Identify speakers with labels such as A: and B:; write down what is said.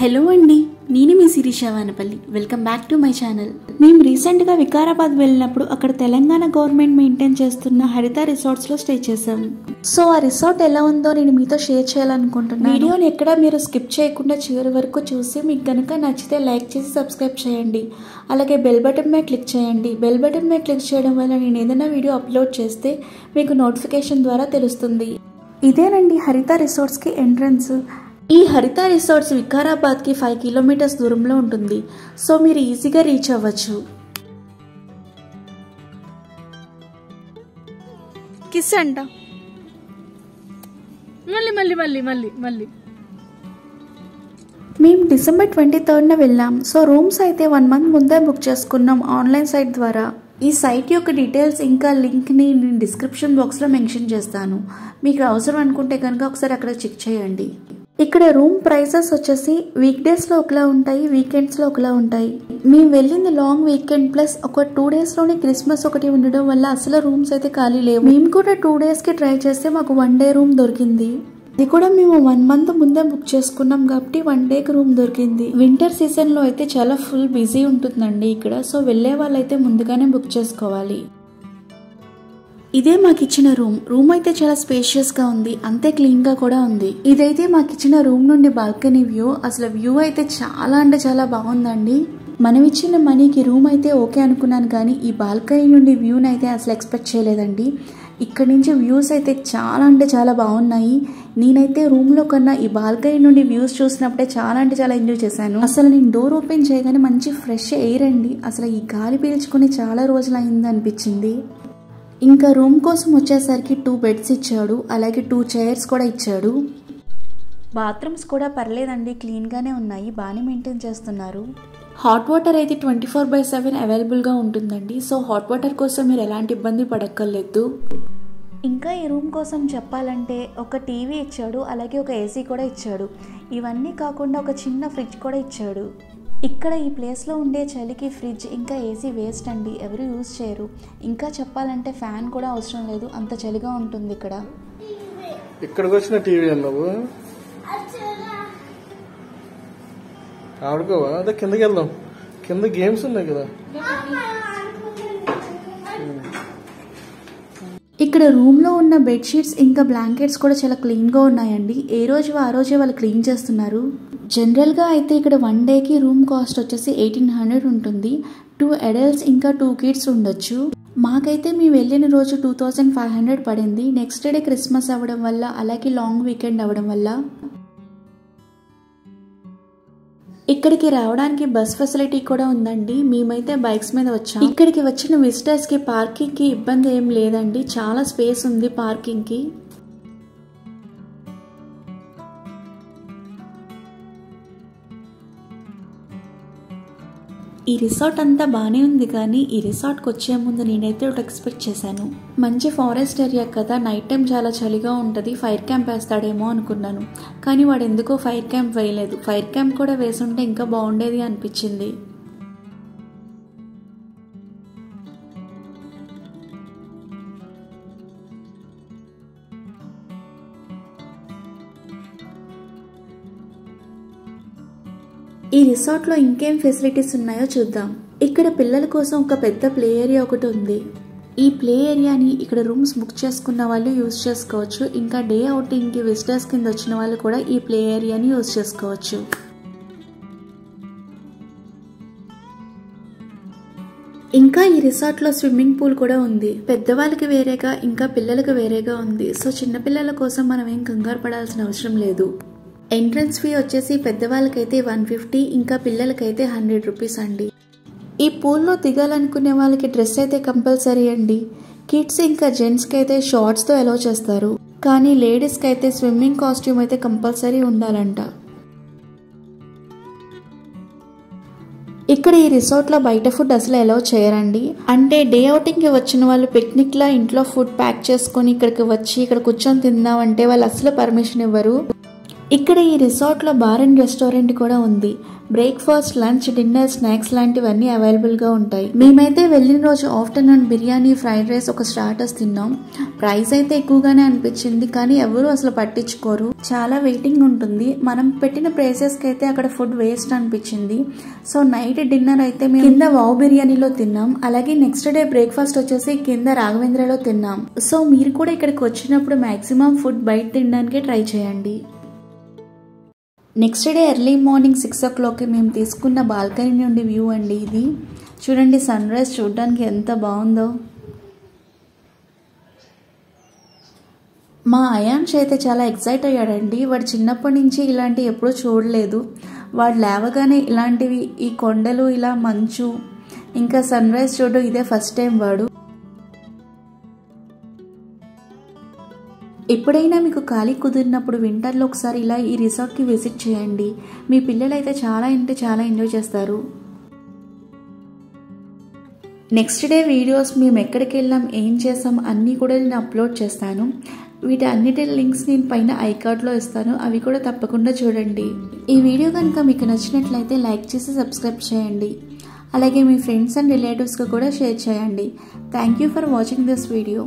A: Hello అండి, నేను మీ Sirisha Vanapalli. Welcome back to my channel. మేము రీసెంట్గా వికారాబాద్ వెళ్ళినప్పుడు అక్కడ తెలంగాణ గవర్నమెంట్ మెయింటైన్ చేస్తున్న హరిత రిసార్ట్స్లో స్టే చేసాం. సో ఆ రిసార్ట్ ఎలా ఉందో నేను మీతో షేర్ చేయాలనుకుంటున్నాను. వీడియోని ఎక్కడ మీరు స్కిప్ చేయకుండా చివరి వరకు చూసి మీకు కనుక నచ్చితే లైక్ చేసి సబ్స్క్రైబ్ చేయండి. అలాగే బెల్ బటన్ మీద క్లిక్ చేయండి. బెల్ బటన్ మీద క్లిక్ చేయడం వల్ల నేను ఏదైనా వీడియో అప్లోడ్ చేస్తే మీకు నోటిఫికేషన్ ద్వారా తెలుస్తుంది. ఇదేనండి హరిత రిసార్ట్స్కి ఎంట్రన్స్. ఈ హరిత రిసార్ట్స్ వికారాబాద్కి 5 కిలోమీటర్స్ దూరంలో ఉంటుంది. సో మీరు ఈజీగా రీచ్ అవ్వచ్చు.
B: కిస్ అంట మళ్ళీ
A: మేము డిసెంబర్ 23న వెళ్ళాం. సో రూమ్స్ అయితే 1 మంత్ ముందే బుక్ చేసుకున్నాం ఆన్లైన్ సైట్ ద్వారా. ఈ సైట్ యొక్క డీటెయిల్స్ ఇంకా లింక్ని నేను డిస్క్రిప్షన్ బాక్స్లో మెన్షన్ చేస్తాను. మీకు అవసరం అనుకుంటే కనుక ఒకసారి అక్కడ చెక్ చేయండి. ఇక్కడ రూమ్ ప్రైసెస్ వచ్చేసి వీక్ డేస్లో ఒకలా ఉంటాయి, వీకెండ్స్లో ఒకలా ఉంటాయి. మేము వెళ్ళింది లాంగ్ వీకెండ్ ప్లస్ ఒక 2 డేస్లోనే క్రిస్మస్ ఒకటి ఉండడం వల్ల అసలు రూమ్స్ అయితే ఖాళీ లేవు. మేము కూడా 2 డేస్కి ట్రై చేస్తే మాకు 1 డే రూమ్ దొరికింది. ఇది కూడా మేము 1 మంత్ ముందే బుక్ చేసుకున్నాం కాబట్టి 1 డేకి రూమ్ దొరికింది. వింటర్ సీజన్లో అయితే చాలా ఫుల్ బిజీ ఉంటుందండి ఇక్కడ. సో వెళ్ళే వాళ్ళైతే ముందుగానే బుక్ చేసుకోవాలి. ఇదే మాకు ఇచ్చిన రూమ్ అయితే చాలా స్పేషియస్ గా ఉంది, అంతే క్లీన్ గా కూడా ఉంది. ఇదైతే మాకు ఇచ్చిన రూమ్ నుండి బాల్కనీ వ్యూ. అసలు వ్యూ అయితే చాలా అంటే చాలా బాగుందండి. మనం ఇచ్చిన మనీకి రూమ్ అయితే ఓకే అనుకున్నాను, కానీ ఈ బాల్కనీ నుండి వ్యూని అయితే అసలు ఎక్స్పెక్ట్ చేయలేదండి. ఇక్కడ నుంచి వ్యూస్ అయితే చాలా అంటే చాలా బాగున్నాయి. నేనైతే రూమ్ లో కన్నా ఈ బాల్కనీ నుండి వ్యూస్ చూసినప్పుడే చాలా అంటే చాలా ఎంజాయ్ చేశాను. అసలు నేను డోర్ ఓపెన్ చేయగానే మంచి ఫ్రెష్ ఎయిర్ అండి. అసలు ఈ గాలి పీల్చుకుని చాలా రోజులు అయింది అనిపించింది. ఇంకా రూమ్ కోసం వచ్చేసరికి 2 బెడ్స్ ఇచ్చాడు, అలాగే 2 చైర్స్ కూడా ఇచ్చాడు. బాత్రూమ్స్ కూడా పర్లేదండి, క్లీన్గానే ఉన్నాయి, బాగానే మెయింటైన్ చేస్తున్నారు. హాట్ వాటర్ అయితే 24/7 అవైలబుల్గా ఉంటుందండి. సో హాట్ వాటర్ కోసం మీరు ఎలాంటి ఇబ్బంది పడక్కర్లేదు. ఇంకా ఈ రూమ్ కోసం చెప్పాలంటే ఒక టీవీ ఇచ్చాడు, అలాగే ఒక ఏసీ కూడా ఇచ్చాడు. ఇవన్నీ కాకుండా ఒక చిన్న ఫ్రిడ్జ్ కూడా ఇచ్చాడు. ఇక్కడ ఈ ప్లేస్లో ఉండే చలికి ఫ్రిడ్జ్ ఇంకా ఏసీ వేస్ట్ అండి, ఎవరు యూజ్ చేయరు. ఇంకా చెప్పాలంటే ఫ్యాన్ కూడా అవసరం లేదు, అంత చలిగా ఉంటుంది ఇక్కడ.
C: ఇక్కడికి వచ్చిన టీవీ అన్నావు ఆడుకోవా? అదే కిందకి వెళ్దాం, కింద గేమ్స్ ఉన్నాయి కదా.
A: ఇక్కడ రూమ్లో ఉన్న బెడ్షీట్స్ ఇంకా బ్లాంకెట్స్ కూడా చాలా క్లీన్గా ఉన్నాయండి. ఏ రోజు ఆ రోజే వాళ్ళు క్లీన్ చేస్తున్నారు. జనరల్గా అయితే ఇక్కడ 1 డేకి రూమ్ కాస్ట్ వచ్చేసి 1800 ఉంటుంది. 2 అడల్ట్స్ ఇంకా 2 కిడ్స్ ఉండొచ్చు. మాకైతే మేము వెళ్ళిన రోజు 2500 పడింది. నెక్స్ట్ డే క్రిస్మస్ అవ్వడం వల్ల, అలాగే లాంగ్ వీకెండ్ అవ్వడం వల్ల ఇక్కడికి రావడానికి బస్ ఫెసిలిటీ కూడా ఉందండి. మేమైతే బైక్స్ మీద వచ్చాం. ఇక్కడికి వచ్చిన విజిటర్స్ కి పార్కింగ్ కి ఇబ్బంది ఏం లేదండి, చాలా స్పేస్ ఉంది పార్కింగ్ కి. ఈ రిసార్ట్ అంతా బాగానే ఉంది, కానీ ఈ రిసార్ట్కి వచ్చే ముందు నేనైతే ఒకటి ఎక్స్పెక్ట్ చేశాను. మంచి ఫారెస్ట్ ఏరియా కదా, నైట్ టైం చాలా చలిగా ఉంటుంది, ఫైర్ క్యాంప్ వేస్తాడేమో అనుకున్నాను. కానీ వాడు ఎందుకో ఫైర్ క్యాంప్ వేయలేదు. ఫైర్ క్యాంప్ కూడా వేసుంటే ఇంకా బాగుండేది అనిపించింది. ఈ రిసార్ట్లో ఇంకేం ఫెసిలిటీస్ ఉన్నాయో చూద్దాం. ఇక్కడ పిల్లల కోసం ఒక పెద్ద ప్లే ఏరియా ఒకటి ఉంది. ఈ ప్లే ఏరియాని ఇక్కడ రూమ్స్ బుక్ చేసుకున్న వాళ్ళు యూజ్ చేసుకోవచ్చు. ఇంకా డే అవుటింగ్కి విజిటర్స్ కింద వచ్చిన వాళ్ళు కూడా ఈ ప్లే ఏరియాని యూజ్ చేసుకోవచ్చు. ఇంకా ఈ రిసార్ట్లో స్విమ్మింగ్ పూల్ కూడా ఉంది. పెద్దవాళ్ళకి వేరేగా ఇంకా పిల్లలకు వేరేగా ఉంది. సో చిన్నపిల్లల కోసం మనం ఏం కంగారు పడాల్సిన అవసరం లేదు. ఎంట్రన్స్ ఫీ వచ్చేసి పెద్దవాళ్ళకైతే 150, ఇంకా పిల్లలకైతే 100 రూపీస్ అండి. ఈ పూల్లో దిగాలనుకునే వాళ్ళకి డ్రెస్ అయితే కంపల్సరీ అండి. కిడ్స్ ఇంకా జెంట్స్కి అయితే షార్ట్స్తో అలౌ చేస్తారు, కానీ లేడీస్కి అయితే స్విమ్మింగ్ కాస్ట్యూమ్ అయితే కంపల్సరీ ఉండాలంట. ఇక్కడ ఈ రిసార్ట్లో బయట ఫుడ్ అసలు అలౌ చేయరండి. అంటే డే అవుటింగ్కి వచ్చిన వాళ్ళు పిక్నిక్లా ఇంట్లో ఫుడ్ ప్యాక్ చేసుకొని ఇక్కడికి వచ్చి ఇక్కడ కూర్చొని తిందామంటే వాళ్ళు అసలు పర్మిషన్ ఇవ్వరు. ఇక్కడ ఈ రిసార్ట్లో బార్ అండ్ రెస్టారెంట్ కూడా ఉంది. బ్రేక్ఫాస్ట్, లంచ్, డిన్నర్, స్నాక్స్ లాంటివన్నీ అవైలబుల్గా ఉంటాయి. మేమైతే వెళ్ళిన రోజు ఆఫ్టర్నూన్ బిర్యానీ, ఫ్రైడ్ రైస్, ఒక స్టార్టర్స్ తిన్నాం. ప్రైస్ అయితే ఎక్కువగానే అనిపించింది, కానీ ఎవరు అసలు పట్టించుకోరు. చాలా వెయిటింగ్ ఉంటుంది. మనం పెట్టిన ప్రైసెస్కి అయితే అక్కడ ఫుడ్ వేస్ట్ అనిపించింది. సో నైట్ డిన్నర్ అయితే మేము కింద వావ్ బిర్యానీలో తిన్నాం. అలాగే నెక్స్ట్ డే బ్రేక్ఫాస్ట్ వచ్చేసి కింద రాఘవేంద్రలో తిన్నాం. సో మీరు కూడా ఇక్కడికి వచ్చినప్పుడు మాక్సిమం ఫుడ్ బయట తినడానికి ట్రై చేయండి. Next day early morning 6 o'clock మేము తీసుకున్న బాల్కనీ నుండి వ్యూ అండి ఇది. చూడండి, సన్ రైజ్ చూడడానికి ఎంత బాగుందో. మా అయాంష్ అయితే చాలా ఎక్సైట్ అయ్యాడండి. వాడు చిన్నప్పటి నుంచి ఇలాంటివి ఎప్పుడూ చూడలేదు. వాడు లేవగానే ఇలాంటివి, ఈ కొండలు, ఇలా మంచు, ఇంకా సన్ రైజ్ చూడడం ఇదే ఫస్ట్ టైం వాడు. ఎప్పుడైనా మీకు ఖాళీ కుదిరినప్పుడు వింటర్లో ఒకసారి ఇలా ఈ రిసార్ట్కి విజిట్ చేయండి. మీ పిల్లలైతే చాలా ఎంజాయ్ చేస్తారు. నెక్స్ట్ డే వీడియోస్ మేము ఎక్కడికి వెళ్ళాం, ఏం చేసాం అన్నీ కూడా నేను అప్లోడ్ చేస్తాను. వీటి అన్నిటి లింక్స్ నేను పైన ఐకార్డ్లో ఇస్తాను, అవి కూడా తప్పకుండా చూడండి. ఈ వీడియో కనుక మీకు నచ్చినట్లయితే లైక్ చేసి సబ్స్క్రైబ్ చేయండి. అలాగే మీ ఫ్రెండ్స్ అండ్ రిలేటివ్స్కి కూడా షేర్ చేయండి. Thank you for watching this video.